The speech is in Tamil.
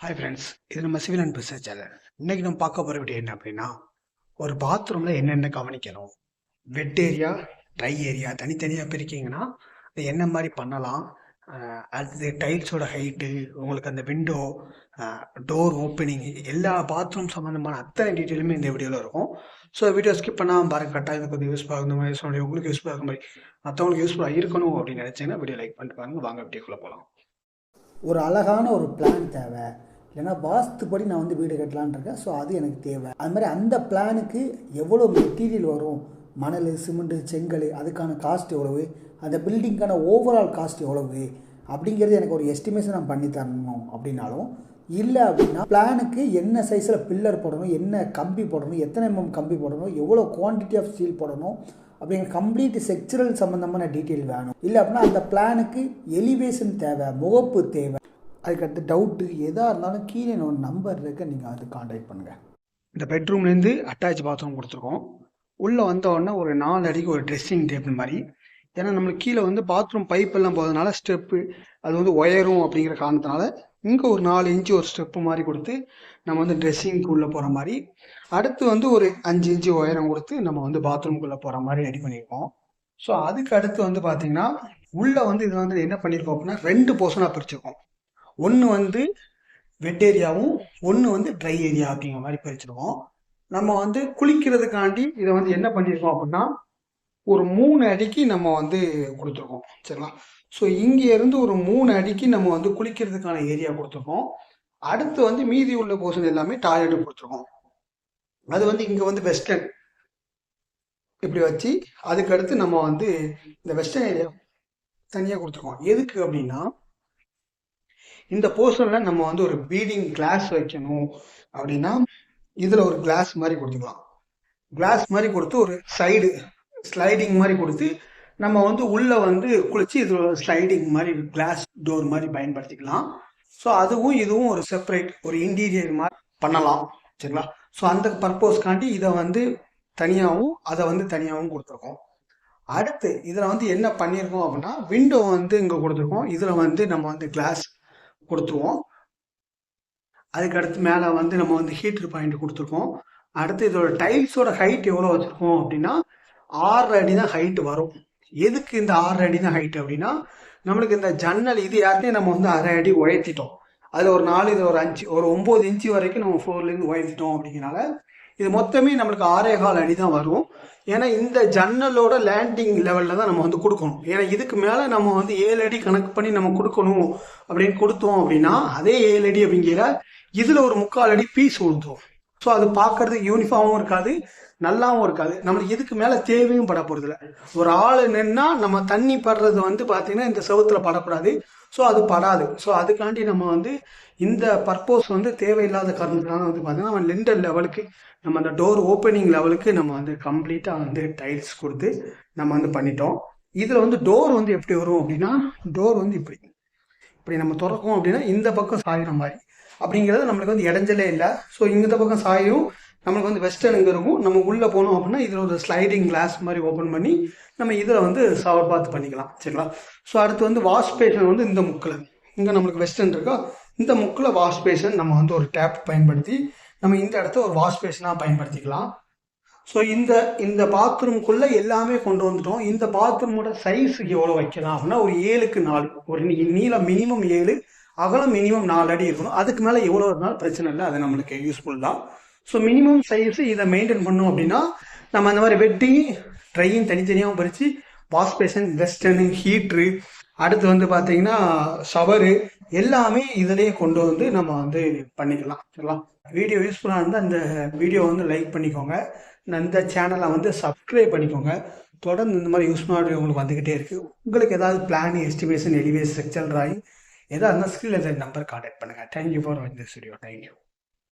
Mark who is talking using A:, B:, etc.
A: ஹாய் ஃப்ரெண்ட்ஸ், இது நம்ம சிவில் அண்ட் பிஸ்னஸ் சேனல். இன்னைக்கு நம்ம பார்க்க போகிற வீடியோ என்ன அப்படின்னா, ஒரு பாத்ரூமில் என்னென்ன கவனிக்கணும், வெட் ஏரியா, ட்ரை ஏரியா தனித்தனியாக பிரிக்கிங்கன்னா அது என்ன மாதிரி பண்ணலாம், அடுத்தது டைல்ஸோட ஹைட்டு, உங்களுக்கு அந்த விண்டோ, டோர் ஓப்பனிங், எல்லா பாத்ரூம் சம்மந்தமான அத்தனை டீட்டெயிலுமே இந்த வீடியோவில் இருக்கும். ஸோ வீடியோ ஸ்கிப் பண்ணாமல் பாருங்கள். கட்டாயம் இது கொஞ்சம் யூஸ்ஃபுல்லாக இந்த மாதிரி சொல்லி உங்களுக்கு யூஸ்ஃபுல்லாக இருக்க மாதிரி மற்றவங்களுக்கு யூஸ்ஃபுல்லாக இருக்கணும் அப்படின்னு நினச்சிங்கன்னா வீடியோ லைக் பண்ணிட்டு பாருங்கள். வாங்க வீடியோக்குள்ளே போகலாம்.
B: ஒரு அழகான ஒரு பிளான் தேவை, இல்லைன்னா வாஸ்துப்படி நான் வந்து வீடு கட்டலான் இருக்கேன். ஸோ அது எனக்கு தேவை. அது மாதிரி அந்த பிளானுக்கு எவ்வளோ மெட்டீரியல் வரும், மணல், சிமெண்ட்டு, செங்கல், அதுக்கான காஸ்ட் எவ்வளவு, அந்த பில்டிங்க்கான ஓவரால் காஸ்ட் எவ்வளவு அப்படிங்கிறது எனக்கு ஒரு எஸ்டிமேஷன் நான் பண்ணி தரணும். அப்படின்னாலும் இல்லை அப்படின்னா பிளானுக்கு என்ன சைஸில் பில்லர் போடணும், என்ன கம்பி போடணும், எத்தனை கம்பி போடணும், எவ்வளோ குவான்டிட்டி ஆஃப் ஸ்டீல் போடணும் அப்படிங்கிற கம்ப்ளீட் செக்சுரல் சம்மந்தமான டீட்டெயில் வேணும். இல்லை அப்படின்னா அந்த பிளானுக்கு எலிவேஷன் தேவை, முகப்பு தேவை. அதுக்கடுத்து டவுட்டு எதாக இருந்தாலும் கீழே ஒரு நம்பர் இருக்க, நீங்கள் அது கான்டாக்ட் பண்ணுங்கள்.
A: இந்த பெட்ரூம்லேருந்து அட்டாச் பாத்ரூம் கொடுத்துருக்கோம். உள்ளே வந்தோடனே ஒரு 4 அடிக்கு ஒரு ட்ரெஸ்ஸிங் டேபிள் மாதிரி. ஏன்னா நம்மளுக்கு கீழே வந்து பாத்ரூம் பைப் எல்லாம் போகிறதுனால ஸ்டெப்பு அது வந்து ஒயரும் அப்படிங்கிற காரணத்தினால இங்கே ஒரு 4 இன்ச்சு ஒரு ஸ்டெப்பு மாதிரி கொடுத்து நம்ம வந்து ட்ரெஸ்ஸிங்க்கு உள்ளே போகிற மாதிரி, அடுத்து வந்து ஒரு 5 இன்ச்சு ஒயரம் கொடுத்து நம்ம வந்து பாத்ரூம்குள்ளே போகிற மாதிரி ரெடி பண்ணியிருக்கோம். ஸோ அதுக்கு அடுத்து வந்து பார்த்தீங்கன்னா உள்ளே வந்து இது வந்து என்ன பண்ணியிருக்கோம் அப்படின்னா 2 போர்ஷனாக பிரிச்சிருக்கோம். ஒன்று வந்து வெட் ஏரியாவும் ஒன்று வந்து ட்ரை ஏரியா அப்படிங்கிற மாதிரி பிரிச்சிருக்கோம். நம்ம வந்து குளிக்கிறதுக்காண்டி இதை வந்து என்ன பண்ணியிருக்கோம் அப்படின்னா ஒரு 3 அடிக்கு நம்ம வந்து கொடுத்துருக்கோம். சரிங்களா? ஸோ இங்கேருந்து ஒரு 3 அடிக்கு நம்ம வந்து குளிக்கிறதுக்கான ஏரியா கொடுத்துருக்கோம். அடுத்து வந்து மீதி உள்ள போர்ஷன் எல்லாமே டாய்லெட் கொடுத்துருக்கோம். அது வந்து இங்கே வந்து வெஸ்டர்ன் இப்படி வச்சு அதுக்கடுத்து நம்ம வந்து இந்த வெஸ்டர்ன் ஏரியா தனியாக கொடுத்துருக்கோம். எதுக்கு அப்படின்னா இந்த போர்ஷனில் நம்ம வந்து ஒரு பீடிங் கிளாஸ் வைக்கணும் அப்படின்னா இதில் ஒரு கிளாஸ் மாதிரி கொடுத்துக்கலாம். கிளாஸ் மாதிரி கொடுத்து ஒரு சைடு ஸ்லைடிங் மாதிரி கொடுத்து நம்ம வந்து உள்ளே வந்து குளிச்சு இதில் ஒரு ஸ்லைடிங் மாதிரி கிளாஸ் டோர் மாதிரி பயன்படுத்திக்கலாம். ஸோ அதுவும் இதுவும் ஒரு செப்பரேட் ஒரு இன்டீரியர் மாதிரி பண்ணலாம். சரிங்களா? ஸோ அந்த பர்பஸ்க்காண்டி இதை வந்து தனியாகவும் அதை வந்து தனியாகவும் கொடுத்துருக்கோம். அடுத்து இதில் வந்து என்ன பண்ணியிருக்கோம் அப்படின்னா விண்டோ வந்து இங்கே கொடுத்துருக்கோம். இதில் வந்து நம்ம வந்து கிளாஸ் கொடுத்துருவோம். அதுக்கு அடுத்து மேலே வந்து நம்ம வந்து ஹீட்டர் பாயிண்ட் கொடுத்துருக்கோம். அடுத்து இதோட டைல்ஸோட ஹைட் எவ்வளோ வச்சுருக்கோம் அப்படின்னா 6 அடி தான் ஹைட்டு வரும். எதுக்கு இந்த 6 அடி தான் ஹைட் அப்படின்னா நம்மளுக்கு இந்த ஜன்னல் இது யார்ட்டையும் நம்ம வந்து 1/2 அடி உயர்த்திட்டோம். அதில் ஒரு 4 இது ஒரு 5 ஒரு 9 இன்ச்சு வரைக்கும் நம்ம ஃப்ளோர்லேருந்து உயர்த்திட்டோம். அப்படிங்கிறனால இது மொத்தமே நம்மளுக்கு 6.25 அடி தான் வரும். ஏன்னா இந்த ஜன்னலோட லேண்டிங் லெவலில் தான் நம்ம வந்து கொடுக்கணும். ஏன்னா இதுக்கு மேலே நம்ம வந்து 7 அடி கணக்கு பண்ணி நம்ம கொடுக்கணும் அப்படின்னு கொடுத்தோம் அப்படின்னா அதே 7 அடி அப்படிங்கிற இதில் ஒரு 3/4 அடி பீஸ் விழுந்துடும். ஸோ அது பார்க்கறதுக்கு யூனிஃபார்மும் இருக்காது, நல்லாவும் இருக்காது. நம்மளுக்கு இதுக்கு மேலே தேவையும் பட போகிறதில்ல. ஒரு ஆள் நின்னா நம்ம தண்ணி படுறது வந்து பார்த்தீங்கன்னா இந்த செவத்தில் படக்கூடாது. ஸோ அது படாது. ஸோ அதுக்காண்டி நம்ம வந்து இந்த பர்பஸ் வந்து தேவையில்லாத காரணத்தினால வந்து பார்த்தீங்கன்னா நம்ம லிண்டல் லெவலுக்கு நம்ம அந்த டோர் ஓப்பனிங் லெவலுக்கு நம்ம வந்து கம்ப்ளீட்டாக வந்து டைல்ஸ் கொடுத்து நம்ம வந்து பண்ணிட்டோம். இதில் வந்து டோர் வந்து எப்படி வரும் அப்படின்னா டோர் வந்து இப்படி இப்படி நம்ம திறக்கும் அப்படின்னா இந்த பக்கம் சாயிற மாதிரி அப்படிங்கிறது நம்மளுக்கு வந்து இடைஞ்சலே இல்லை. ஸோ இந்த பக்கம் சாயும் நம்மளுக்கு வந்து வெஸ்டர்ன் இங்கே இருக்கும். நம்ம உள்ளே போனோம் அப்படின்னா இதில் ஒரு ஸ்லைடிங் கிளாஸ் மாதிரி ஓப்பன் பண்ணி நம்ம இதில் வந்து ஷவர் பாத் பண்ணிக்கலாம். சரிங்களா? ஸோ அடுத்து வந்து வாஷ் பேஷன் வந்து இந்த முக்கில் இங்கே நம்மளுக்கு வெஸ்டர்ன் இருக்கா, இந்த முக்கில் வாஷ் பேஷன் நம்ம வந்து ஒரு டேப் பயன்படுத்தி நம்ம இந்த இடத்த ஒரு வாஷ் பேஷனாக பயன்படுத்திக்கலாம். ஸோ இந்த பாத்ரூம்குள்ளே எல்லாமே கொண்டு வந்துட்டோம். இந்த பாத்ரூமோட சைஸ் எவ்வளோ வைக்கலாம் அப்படின்னா ஒரு 7க்கு 4 ஒரு நீளம் மினிமம் 7, அகலம் மினிமம் 4 அடி இருக்கணும். அதுக்கு மேலே எவ்வளோ இருந்தாலும் பிரச்சனை இல்லை, அது நம்மளுக்கு யூஸ்ஃபுல் தான். ஸோ மினிமம் சைஸ் இதை மெயின்டைன் பண்ணோம் அப்படின்னா நம்ம அந்த மாதிரி வெட்டிங் ட்ரையும் தனித்தனியாகவும் பறித்து வாஷ் பேஷன், வெஸ்டர்னு, ஹீட்ரு, அடுத்து வந்து பார்த்தீங்கன்னா ஷவரு எல்லாமே இதிலேயே கொண்டு வந்து நம்ம வந்து பண்ணிக்கலாம். சரிங்களா? வீடியோ யூஸ்ஃபுல்லாக இருந்தால் அந்த வீடியோ வந்து லைக் பண்ணிக்கோங்க. இந்த சேனலை வந்து சப்ஸ்கிரைப் பண்ணிக்கோங்க. தொடர்ந்து இந்த மாதிரி யூஸ்ஃபுல்லான உங்களுக்கு வந்துக்கிட்டே இருக்குது. உங்களுக்கு ஏதாவது plan, estimation, elevation, structural drawing எதாவது இருந்தால் ஸ்கிரீனில் நம்பர் கான்டாக்ட் பண்ணுங்கள். தேங்க்யூ ஃபார் வாட்சிங் திஸ் வீடியோ. தேங்க்யூ.